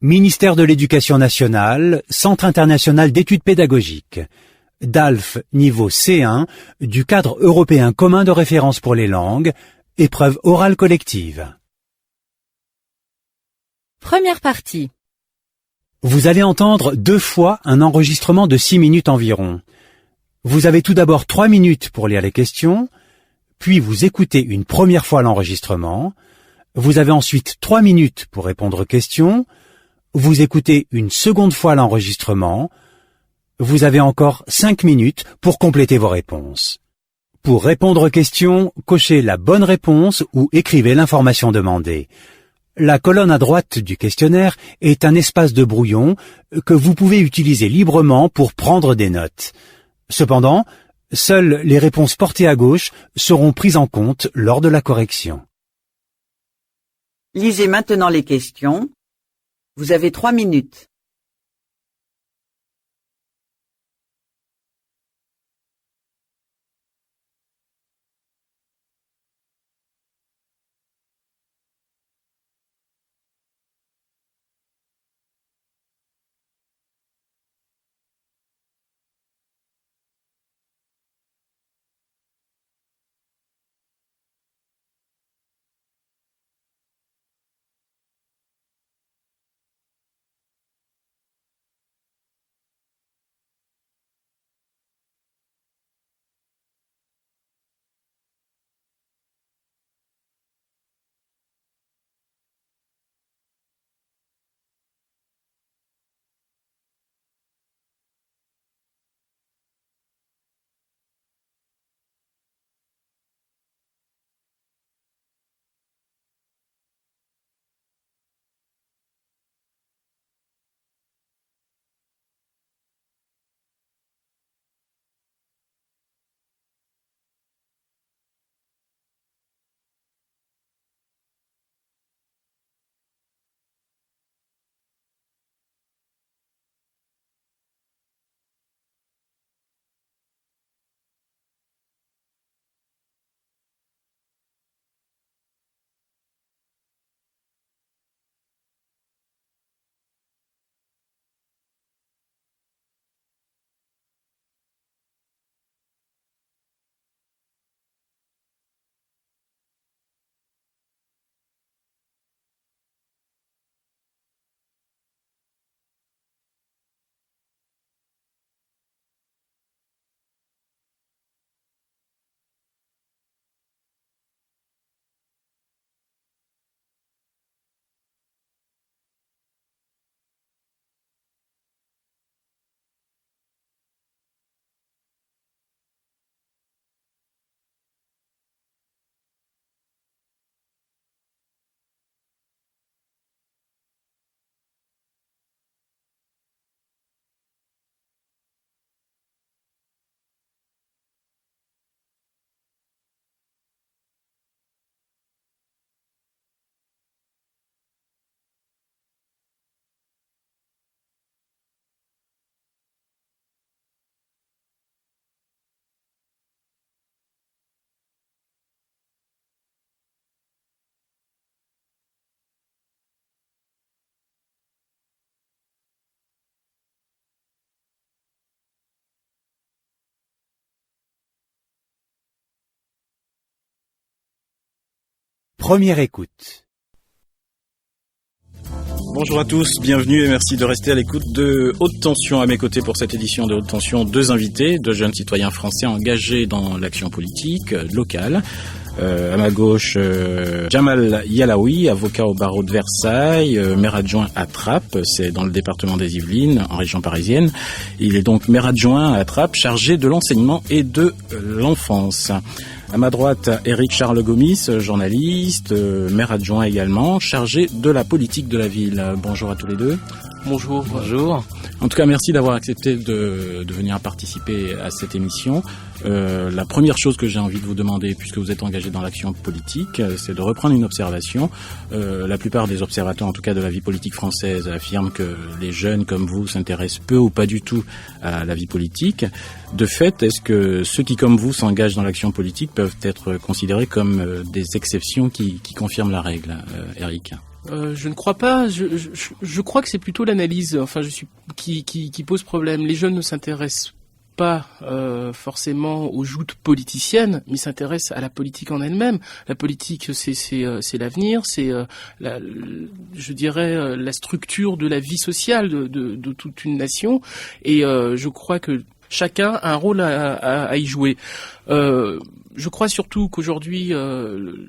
Ministère de l'Éducation nationale, Centre international d'études pédagogiques. DALF niveau C1 du cadre européen commun de référence pour les langues, épreuve orale collective. Première partie. Vous allez entendre 2 fois un enregistrement de 6 minutes environ. Vous avez tout d'abord 3 minutes pour lire les questions, puis vous écoutez une première fois l'enregistrement. Vous avez ensuite 3 minutes pour répondre aux questions. Vous écoutez une seconde fois l'enregistrement. Vous avez encore 5 minutes pour compléter vos réponses. Pour répondre aux questions, cochez la bonne réponse ou écrivez l'information demandée. La colonne à droite du questionnaire est un espace de brouillon que vous pouvez utiliser librement pour prendre des notes. Cependant, seules les réponses portées à gauche seront prises en compte lors de la correction. Lisez maintenant les questions. Vous avez 3 minutes. Première écoute. Bonjour à tous, bienvenue et merci de rester à l'écoute de Haute Tension. À mes côtés pour cette édition de Haute Tension, 2 invités, 2 jeunes citoyens français engagés dans l'action politique locale. À ma gauche, Jamal Yalaoui, avocat au barreau de Versailles, maire adjoint à Trappes, c'est dans le département des Yvelines, en région parisienne. Il est donc maire adjoint à Trappes, chargé de l'enseignement et de l'enfance. À ma droite, Éric Charles Gomis, journaliste, maire adjoint également, chargé de la politique de la ville. Bonjour à tous les deux. Bonjour. Bonjour. En tout cas, merci d'avoir accepté de venir participer à cette émission. La première chose que j'ai envie de vous demander, puisque vous êtes engagé dans l'action politique, c'est de reprendre une observation. La plupart des observateurs, en tout cas de la vie politique française, affirment que les jeunes comme vous s'intéressent peu ou pas du tout à la vie politique. De fait, est-ce que ceux qui, comme vous, s'engagent dans l'action politique peuvent être considérés comme des exceptions qui confirment la règle, Éric ? Je ne crois pas. Je crois que c'est plutôt l'analyse, qui pose problème. Les jeunes ne s'intéressent pas forcément aux joutes politiciennes, mais s'intéressent à la politique en elle-même. La politique, c'est l'avenir, c'est je dirais la structure de la vie sociale de toute une nation. Et je crois que chacun a un rôle à y jouer. Je crois surtout qu'aujourd'hui,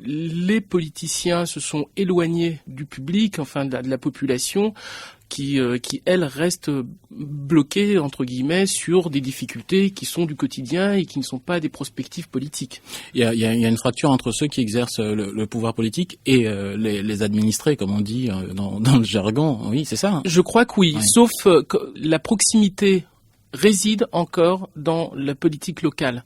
les politiciens se sont éloignés du public, de la population, qui elle reste bloquée entre guillemets sur des difficultés qui sont du quotidien et qui ne sont pas des prospectives politiques. Il y a une fracture entre ceux qui exercent le pouvoir politique et les administrés, comme on dit dans le jargon. Oui, c'est ça. Je crois que oui, ouais. Sauf que la proximité réside encore dans la politique locale.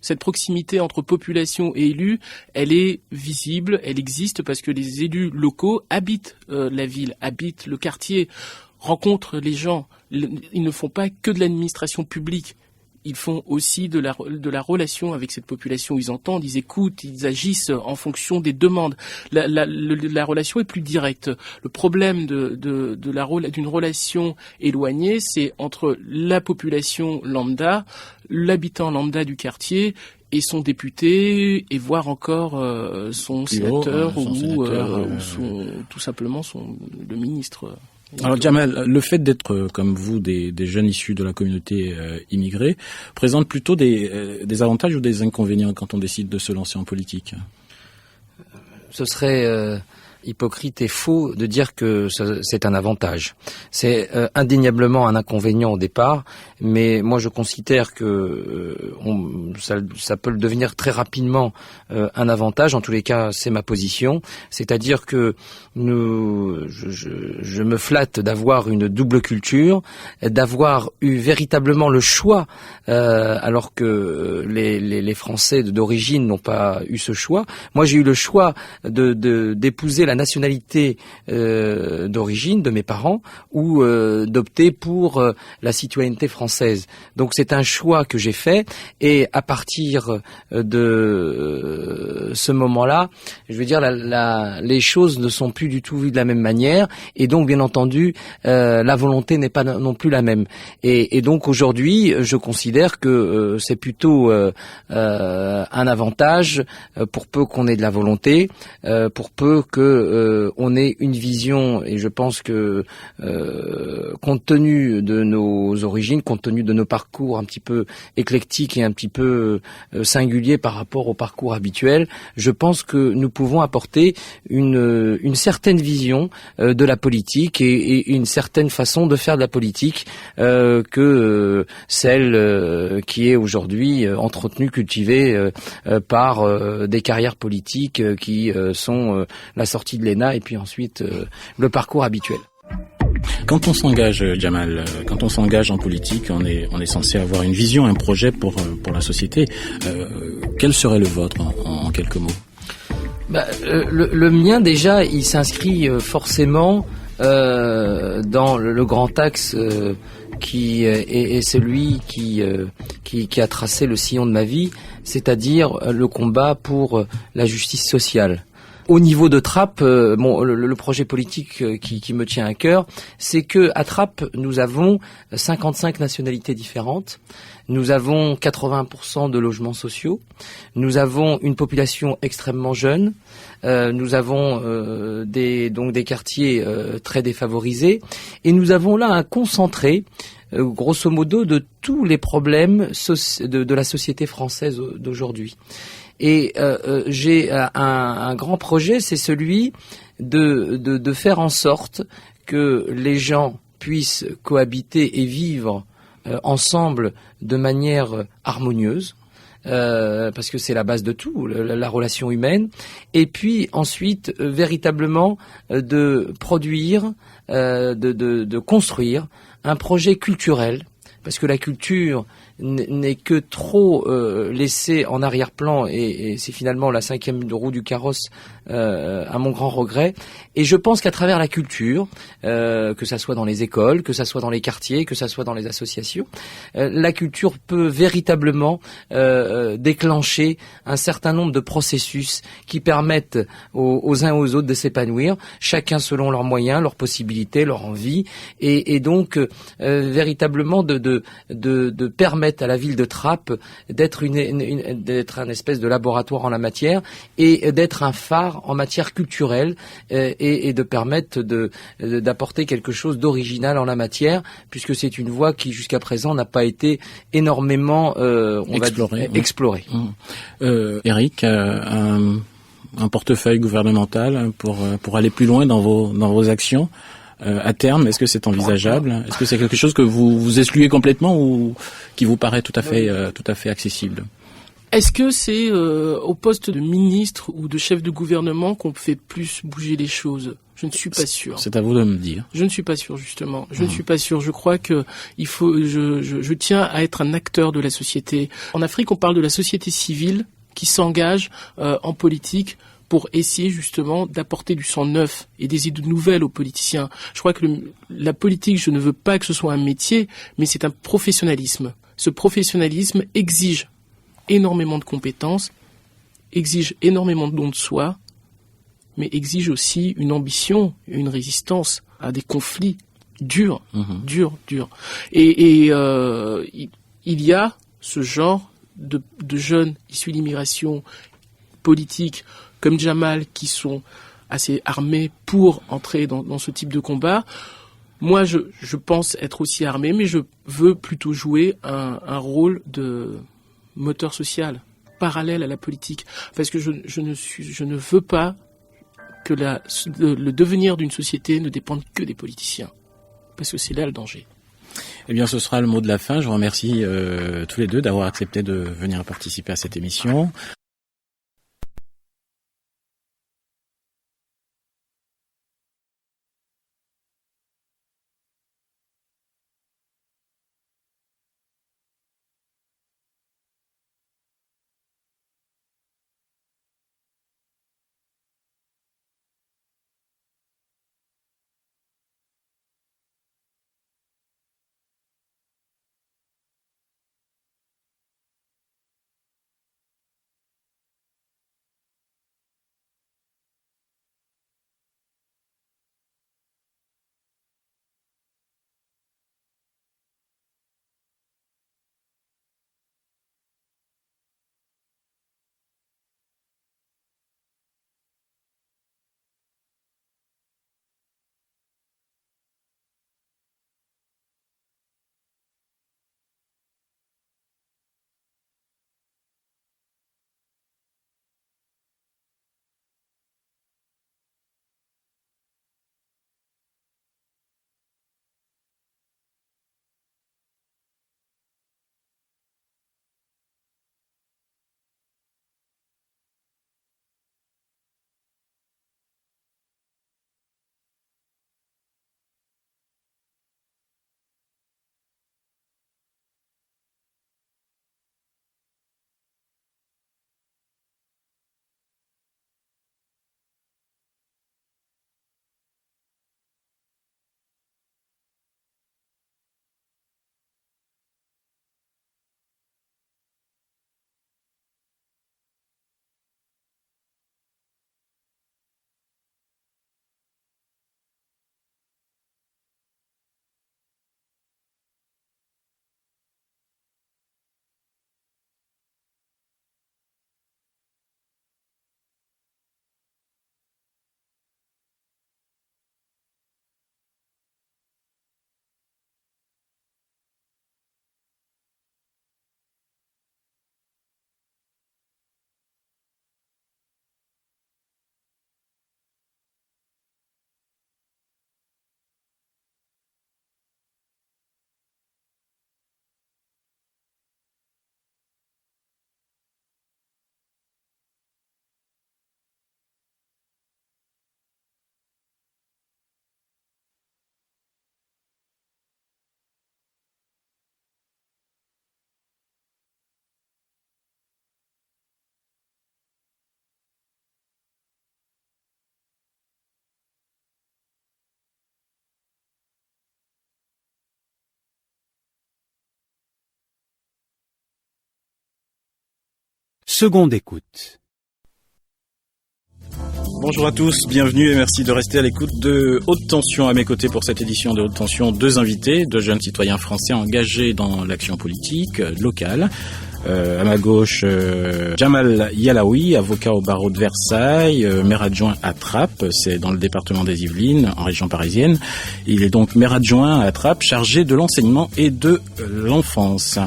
Cette proximité entre population et élus, elle est visible, elle existe parce que les élus locaux habitent la ville, habitent le quartier, rencontrent les gens. Ils ne font pas que de l'administration publique. Ils font aussi de la relation avec cette population. Ils entendent, ils écoutent, ils agissent en fonction des demandes. La relation est plus directe. Le problème d'une relation éloignée, c'est entre la population lambda, l'habitant lambda du quartier et son député, et voire encore son sénateur ou tout simplement le ministre. Alors Djamal, le fait d'être comme vous des jeunes issus de la communauté immigrée présente plutôt des avantages ou des inconvénients quand on décide de se lancer en politique? Ce serait hypocrite et faux de dire que c'est un avantage. C'est indéniablement un inconvénient au départ, mais moi je considère que ça peut le devenir très rapidement un avantage. En tous les cas, c'est ma position. C'est-à-dire que je me flatte d'avoir une double culture, d'avoir eu véritablement le choix, alors que les Français d'origine n'ont pas eu ce choix. Moi, j'ai eu le choix d'épouser la nationalité d'origine de mes parents ou d'opter pour la citoyenneté française. Donc c'est un choix que j'ai fait, et à partir de ce moment-là, je veux dire, les choses ne sont plus du tout vues de la même manière, et donc bien entendu la volonté n'est pas non plus la même. Et donc aujourd'hui, je considère que c'est plutôt un avantage, pour peu qu'on ait de la volonté, pour peu que on ait une vision. Et je pense que compte tenu de nos origines, compte tenu de nos parcours un petit peu éclectiques et un petit peu singuliers par rapport au parcours habituel, je pense que nous pouvons apporter une certaine vision de la politique et une certaine façon de faire de la politique que celle qui est aujourd'hui entretenue, cultivée par des carrières politiques qui sont la sortie de l'ENA et puis ensuite le parcours habituel. Quand on s'engage, Djamal, quand on s'engage en politique, on est censé avoir une vision, un projet pour la société. Quel serait le vôtre en quelques mots? Le mien, déjà, il s'inscrit forcément dans le grand axe qui est celui qui a tracé le sillon de ma vie, c'est-à-dire le combat pour la justice sociale. Au niveau de Trappes, le projet politique qui me tient à cœur, c'est que à Trappes, nous avons 55 nationalités différentes. Nous avons 80% de logements sociaux. Nous avons une population extrêmement jeune. Nous avons des quartiers très défavorisés. Et nous avons là un concentré, grosso modo, de tous les problèmes de la société française d'aujourd'hui. Et j'ai un grand projet, c'est celui de faire en sorte que les gens puissent cohabiter et vivre ensemble de manière harmonieuse, parce que c'est la base de tout, la relation humaine. Et puis ensuite, véritablement, de produire, de construire un projet culturel, parce que la culture, n'est que trop laissé en arrière-plan et c'est finalement la cinquième roue du carrosse à mon grand regret. Et je pense qu'à travers la culture, que ça soit dans les écoles, que ça soit dans les quartiers, que ça soit dans les associations, la culture peut véritablement déclencher un certain nombre de processus qui permettent aux uns et aux autres de s'épanouir, chacun selon leurs moyens, leurs possibilités, leur envie, et donc véritablement de permettre à la ville de Trappes d'être d'être un espèce de laboratoire en la matière et d'être un phare en matière culturelle et de permettre d'apporter quelque chose d'original en la matière, puisque c'est une voie qui jusqu'à présent n'a pas été énormément explorée. Eric, un portefeuille gouvernemental pour aller plus loin dans vos actions à terme, est-ce que c'est envisageable? Est-ce que c'est quelque chose que vous excluez complètement ou qui vous paraît tout à fait accessible? Est-ce que c'est au poste de ministre ou de chef de gouvernement qu'on fait plus bouger les choses? Je ne suis pas sûr. C'est à vous de me dire. Je ne suis pas sûr, justement. Je ne suis pas sûr. Je crois que il faut. Je tiens à être un acteur de la société. En Afrique, on parle de la société civile qui s'engage en politique pour essayer justement d'apporter du sang neuf et des idées nouvelles aux politiciens. Je crois que la politique, je ne veux pas que ce soit un métier, mais c'est un professionnalisme. Ce professionnalisme exige énormément de compétences, exige énormément de dons de soi, mais exige aussi une ambition, une résistance à des conflits durs, durs. Et il y a ce genre de jeunes issus de l'immigration politique comme Jamal qui sont assez armés pour entrer dans ce type de combat. Moi, je pense être aussi armé, mais je veux plutôt jouer un rôle de moteur social parallèle à la politique, parce que je ne veux pas que le devenir d'une société ne dépende que des politiciens, parce que c'est là le danger. Eh bien, ce sera le mot de la fin. Je vous remercie tous les deux d'avoir accepté de venir participer à cette émission. seconde écoute. Bonjour à tous, bienvenue et merci de rester à l'écoute de Haute Tension. À mes côtés pour cette édition de Haute Tension, deux invités, deux jeunes citoyens français engagés dans l'action politique locale. À ma gauche, Jamal Yalaoui, avocat au barreau de Versailles, maire adjoint à Trappes, c'est dans le département des Yvelines, en région parisienne. Il est donc maire adjoint à Trappes, chargé de l'enseignement et de l'enfance.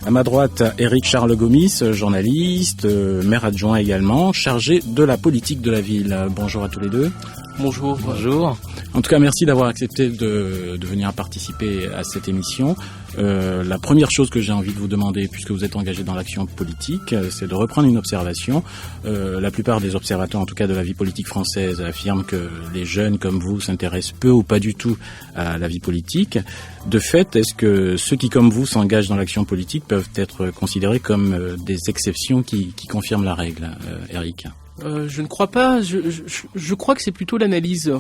À ma droite, Éric Charles Gomis, journaliste, maire adjoint également, chargé de la politique de la ville. Bonjour à tous les deux. Bonjour. Bonjour. En tout cas, merci d'avoir accepté de venir participer à cette émission. La première chose que j'ai envie de vous demander, puisque vous êtes engagé dans l'action politique, c'est de reprendre une observation. La plupart des observateurs, en tout cas de la vie politique française, affirment que les jeunes comme vous s'intéressent peu ou pas du tout à la vie politique. De fait, est-ce que ceux qui, comme vous, s'engagent dans l'action politique peuvent être considérés comme des exceptions qui confirment la règle, Éric ? Je ne crois pas. Je crois que c'est plutôt l'analyse,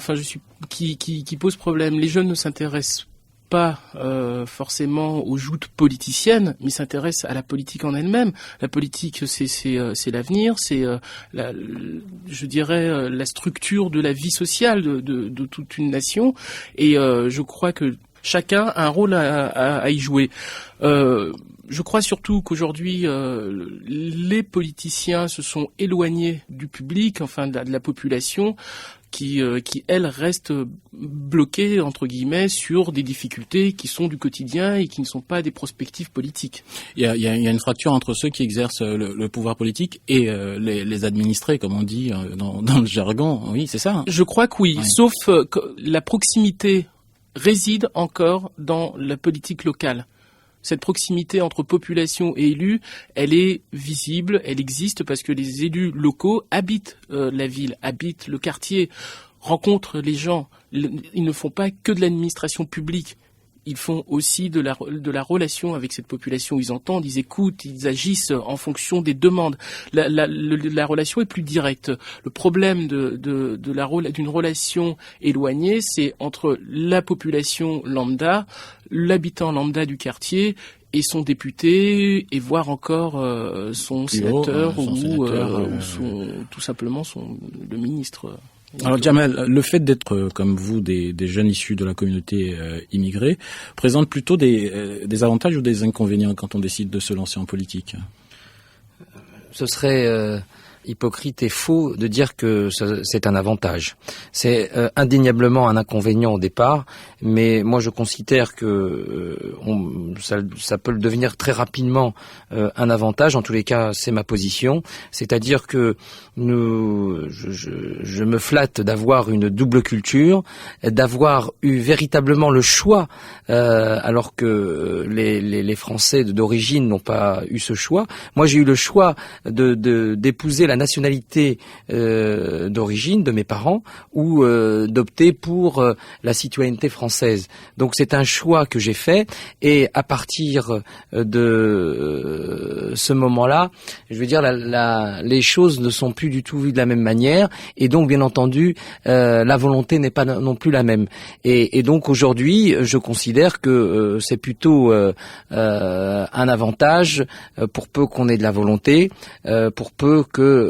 qui pose problème. Les jeunes ne s'intéressent pas forcément aux joutes politiciennes, mais s'intéressent à la politique en elle-même. La politique, c'est l'avenir, c'est la structure de la vie sociale de toute une nation. Et je crois que chacun a un rôle à y jouer. Je crois surtout qu'aujourd'hui, les politiciens se sont éloignés du public, de la population, qui elle reste bloquée entre guillemets sur des difficultés qui sont du quotidien et qui ne sont pas des prospectives politiques. Il y a une fracture entre ceux qui exercent le pouvoir politique et les administrés, comme on dit dans le jargon. Oui, c'est ça. Je crois que oui, ouais. Sauf que la proximité réside encore dans la politique locale. Cette proximité entre population et élus, elle est visible, elle existe parce que les élus locaux habitent la ville, habitent le quartier, rencontrent les gens. Ils ne font pas que de l'administration publique. Ils font aussi de la relation avec cette population. Ils entendent, ils écoutent, ils agissent en fonction des demandes. La relation est plus directe. Le problème d'une relation éloignée, c'est entre la population lambda, l'habitant lambda du quartier et son député, et voire encore son sénateur ou tout simplement le ministre. Alors Jamal, le fait d'être comme vous des jeunes issus de la communauté immigrée présente plutôt des avantages ou des inconvénients quand on décide de se lancer en politique ? Ce serait hypocrite et faux de dire que c'est un avantage. C'est indéniablement un inconvénient au départ, mais moi je considère que ça peut le devenir très rapidement un avantage. En tous les cas, c'est ma position. C'est-à-dire que je me flatte d'avoir une double culture, d'avoir eu véritablement le choix, alors que les Français d'origine n'ont pas eu ce choix. Moi, j'ai eu le choix d'épouser la nationalité d'origine de mes parents ou d'opter pour la citoyenneté française. Donc c'est un choix que j'ai fait, et à partir de ce moment-là, je veux dire, les choses ne sont plus du tout vues de la même manière, et donc bien entendu la volonté n'est pas non plus la même. Et donc aujourd'hui, je considère que c'est plutôt un avantage pour peu qu'on ait de la volonté, pour peu que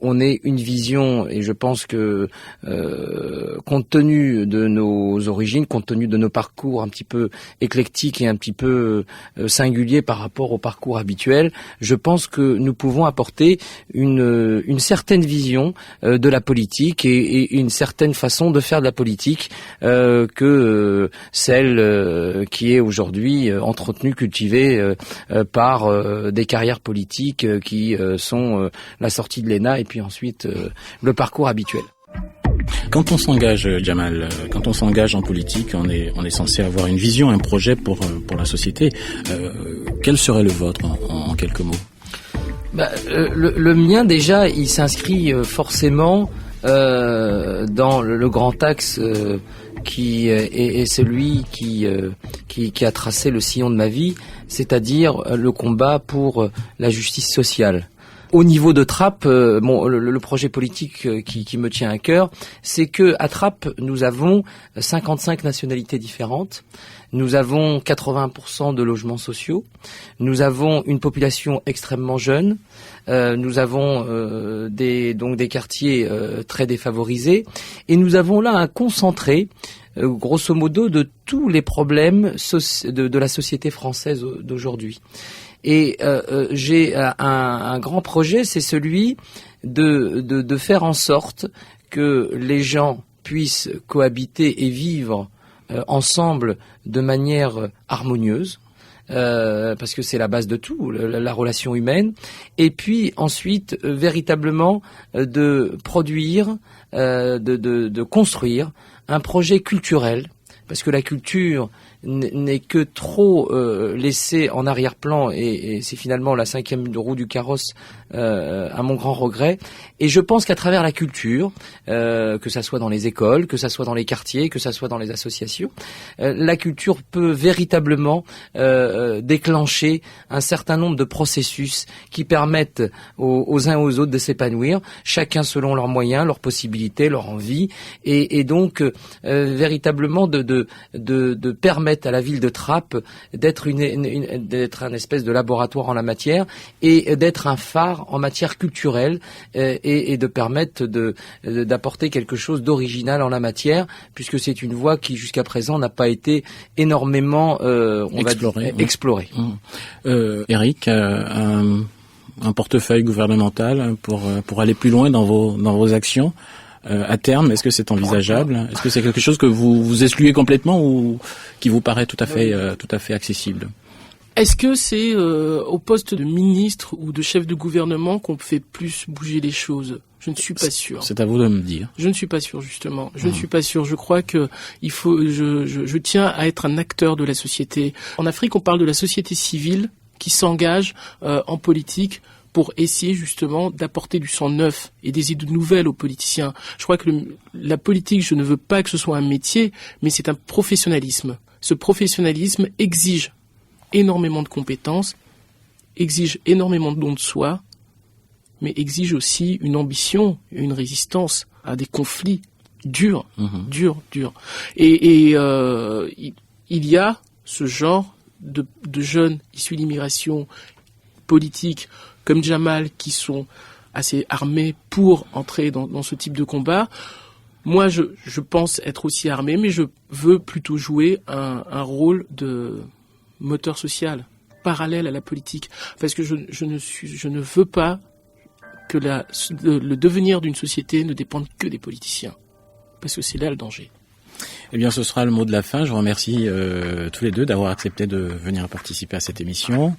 on ait une vision. Et je pense que compte tenu de nos origines, compte tenu de nos parcours un petit peu éclectiques et un petit peu singuliers par rapport au parcours habituel, je pense que nous pouvons apporter une certaine vision de la politique et une certaine façon de faire de la politique que celle qui est aujourd'hui entretenue, cultivée par des carrières politiques qui sont la sortie de l'ENA et puis ensuite le parcours habituel. Quand on s'engage, Jamal, quand on s'engage en politique, on est censé avoir une vision, un projet pour la société. Quel serait le vôtre en quelques mots ? Le mien déjà, il s'inscrit forcément dans le grand axe qui est celui qui a tracé le sillon de ma vie, c'est-à-dire le combat pour la justice sociale. Au niveau de Trappes, le projet politique qui me tient à cœur, c'est que à Trappes, nous avons 55 nationalités différentes. Nous avons 80% de logements sociaux. Nous avons une population extrêmement jeune. Nous avons des quartiers très défavorisés. Et nous avons là un concentré, grosso modo, de tous les problèmes de la société française d'aujourd'hui. Et j'ai un grand projet, c'est celui de faire en sorte que les gens puissent cohabiter et vivre ensemble de manière harmonieuse, parce que c'est la base de tout, la relation humaine. Et puis ensuite, véritablement, de produire, de construire un projet culturel, parce que la culture n'est que trop laissée en arrière-plan et c'est finalement la cinquième roue du carrosse, à mon grand regret. Et je pense qu'à travers la culture, que ça soit dans les écoles, que ça soit dans les quartiers, que ça soit dans les associations, la culture peut véritablement déclencher un certain nombre de processus qui permettent aux uns et aux autres de s'épanouir, chacun selon leurs moyens, leurs possibilités, leurs envies, et donc véritablement de permettre à la ville de Trappes d'être d'être un espèce de laboratoire en la matière et d'être un phare en matière culturelle et de permettre d'apporter quelque chose d'original en la matière, puisque c'est une voie qui jusqu'à présent n'a pas été énormément explorée. Eric, un portefeuille gouvernemental pour aller plus loin dans vos actions. À terme, est-ce que c'est envisageable? Est-ce que c'est quelque chose que vous excluez complètement ou qui vous paraît tout à fait accessible? Est-ce que c'est au poste de ministre ou de chef de gouvernement qu'on fait plus bouger les choses? Je ne suis pas sûr. C'est à vous de me dire. Je ne suis pas sûr, justement. Je ne suis pas sûr. Je crois que je tiens à être un acteur de la société. En Afrique, on parle de la société civile qui s'engage en politique pour essayer justement d'apporter du sang neuf et des idées nouvelles aux politiciens. Je crois que la politique, je ne veux pas que ce soit un métier, mais c'est un professionnalisme. Ce professionnalisme exige énormément de compétences, exige énormément de dons de soi, mais exige aussi une ambition, une résistance à des conflits durs, durs. Et il y a ce genre de jeunes issus d'immigration politique comme Jamal qui sont assez armés pour entrer dans ce type de combat. Moi, je pense être aussi armé, mais je veux plutôt jouer un rôle de moteur social parallèle à la politique, parce que je ne veux pas que le devenir d'une société ne dépende que des politiciens, parce que c'est là le danger. Eh bien, ce sera le mot de la fin. Je vous remercie tous les deux d'avoir accepté de venir participer à cette émission.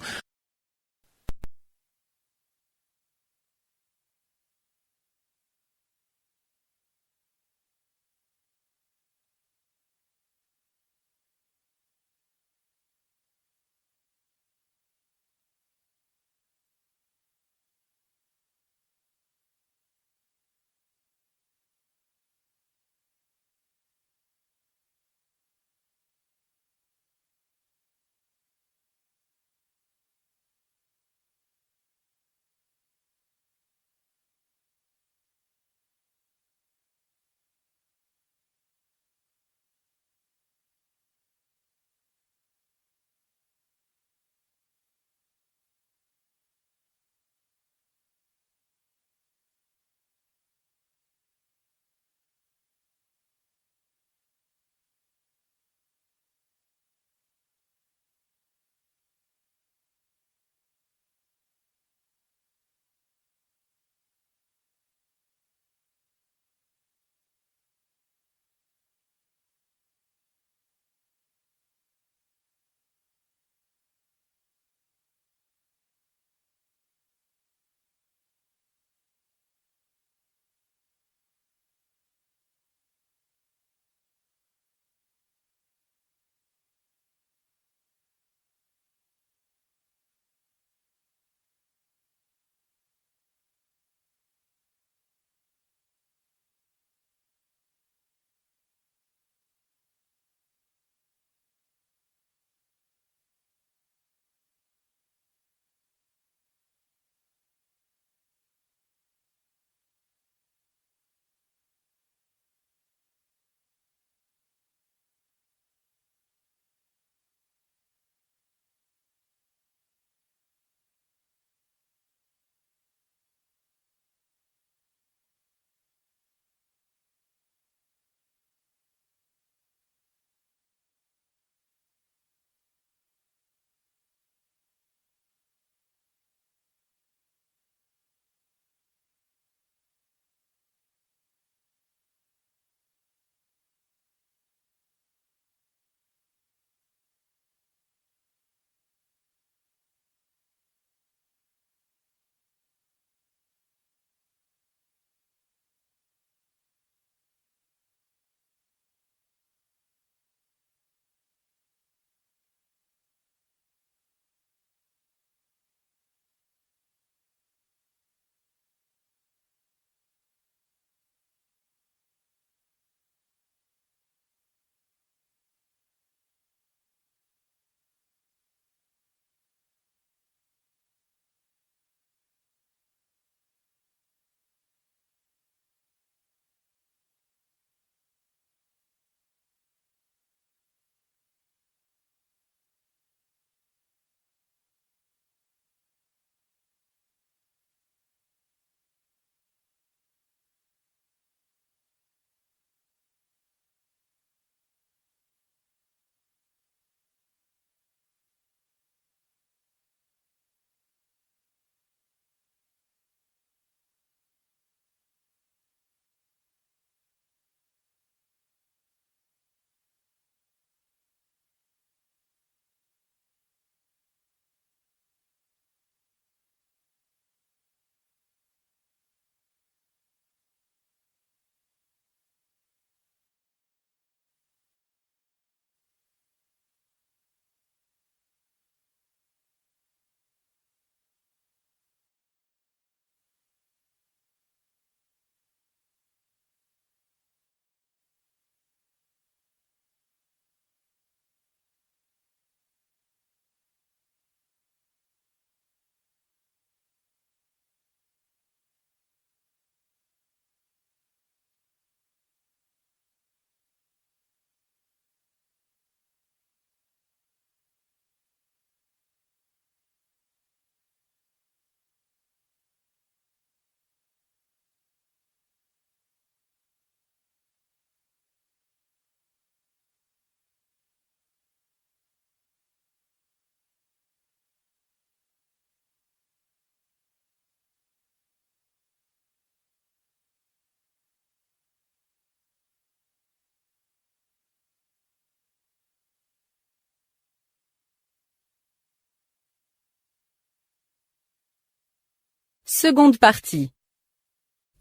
Seconde partie.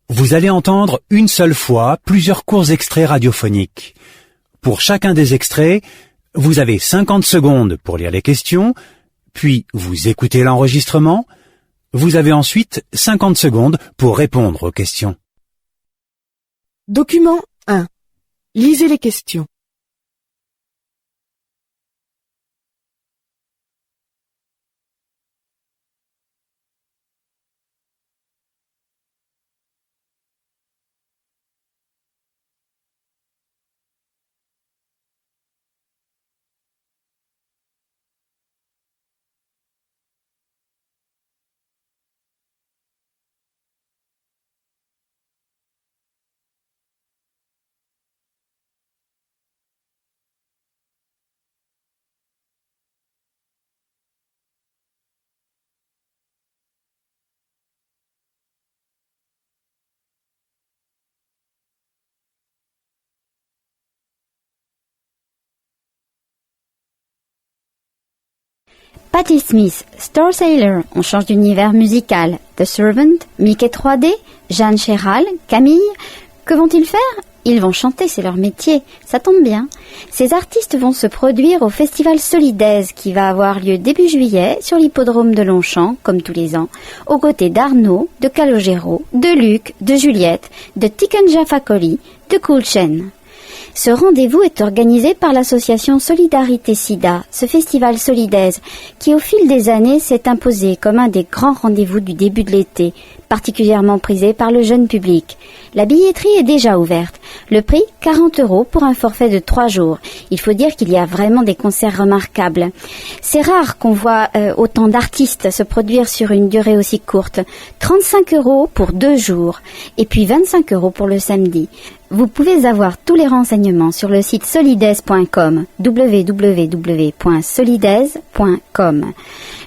Vous allez entendre une seule fois plusieurs courts extraits radiophoniques. Pour chacun des extraits, vous avez 50 secondes pour lire les questions, puis vous écoutez l'enregistrement. Vous avez ensuite 50 secondes pour répondre aux questions. Document 1. Lisez les questions. Patti Smith, Star Sailor, on change d'univers musical. The Servant, Mickey 3D, Jeanne Chéral, Camille. Que vont-ils faire? Ils vont chanter, c'est leur métier. Ça tombe bien. Ces artistes vont se produire au Festival Solidaise qui va avoir lieu début juillet sur l'hippodrome de Longchamp, comme tous les ans, aux côtés d'Arnaud, de Calogero, de Luc, de Juliette, de Tiken Fakoli, de Cool Chen. Ce rendez-vous est organisé par l'association Solidarité Sida, ce festival solidaise, qui au fil des années s'est imposé comme un des grands rendez-vous du début de l'été, particulièrement prisé par le jeune public. La billetterie est déjà ouverte. Le prix, 40 € pour un forfait de 3 jours. Il faut dire qu'il y a vraiment des concerts remarquables. C'est rare qu'on voit autant d'artistes se produire sur une durée aussi courte. 35 € pour 2 jours, et puis 25 € pour le samedi. Vous pouvez avoir tous les renseignements sur le site solidaise.com, www.solidaise.com.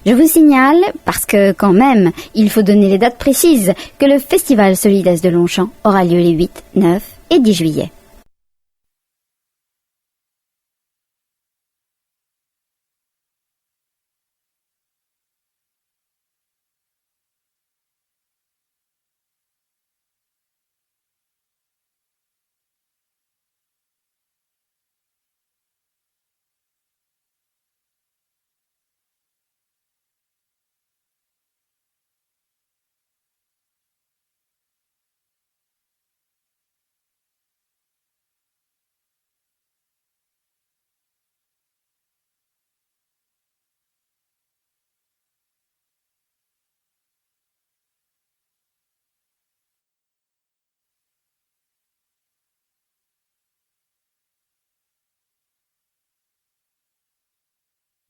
Je vous signale, parce que quand même, il faut donner les dates précises, que le Festival Solidaise de Longchamp aura lieu les 8, 9 et 10 juillet.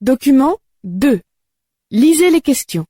Document 2. Lisez les questions.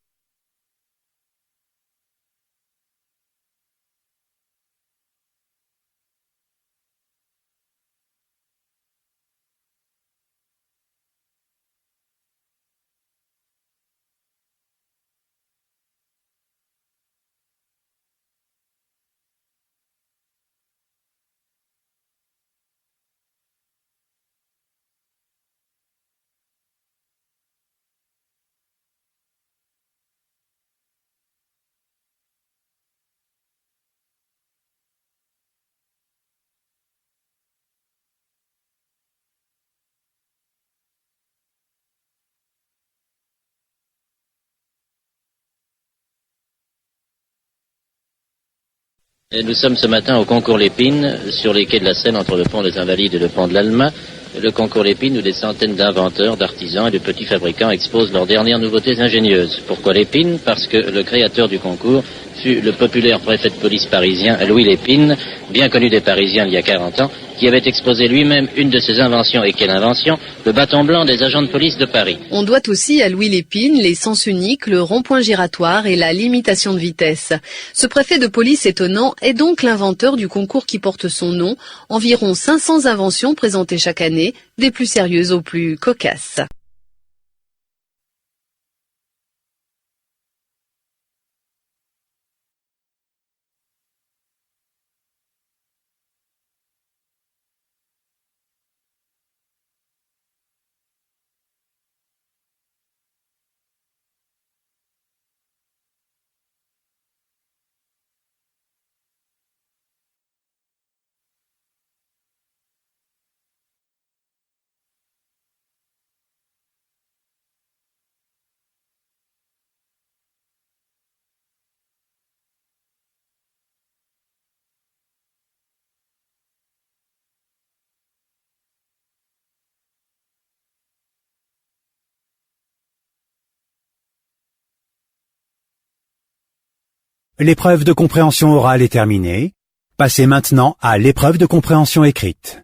Et nous sommes ce matin au concours Lépine, sur les quais de la Seine, entre le pont des Invalides et le pont de l'Alma. Le concours Lépine, où des centaines d'inventeurs, d'artisans et de petits fabricants exposent leurs dernières nouveautés ingénieuses. Pourquoi Lépine? Parce que le créateur du concours fut le populaire préfet de police parisien Louis Lépine, bien connu des Parisiens il y a 40 ans, qui avait exposé lui-même une de ses inventions. Et quelle invention? Le bâton blanc des agents de police de Paris. On doit aussi à Louis Lépine les sens uniques, le rond-point giratoire et la limitation de vitesse. Ce préfet de police étonnant est donc l'inventeur du concours qui porte son nom. Environ 500 inventions présentées chaque année, des plus sérieuses aux plus cocasses. L'épreuve de compréhension orale est terminée. Passez maintenant à l'épreuve de compréhension écrite.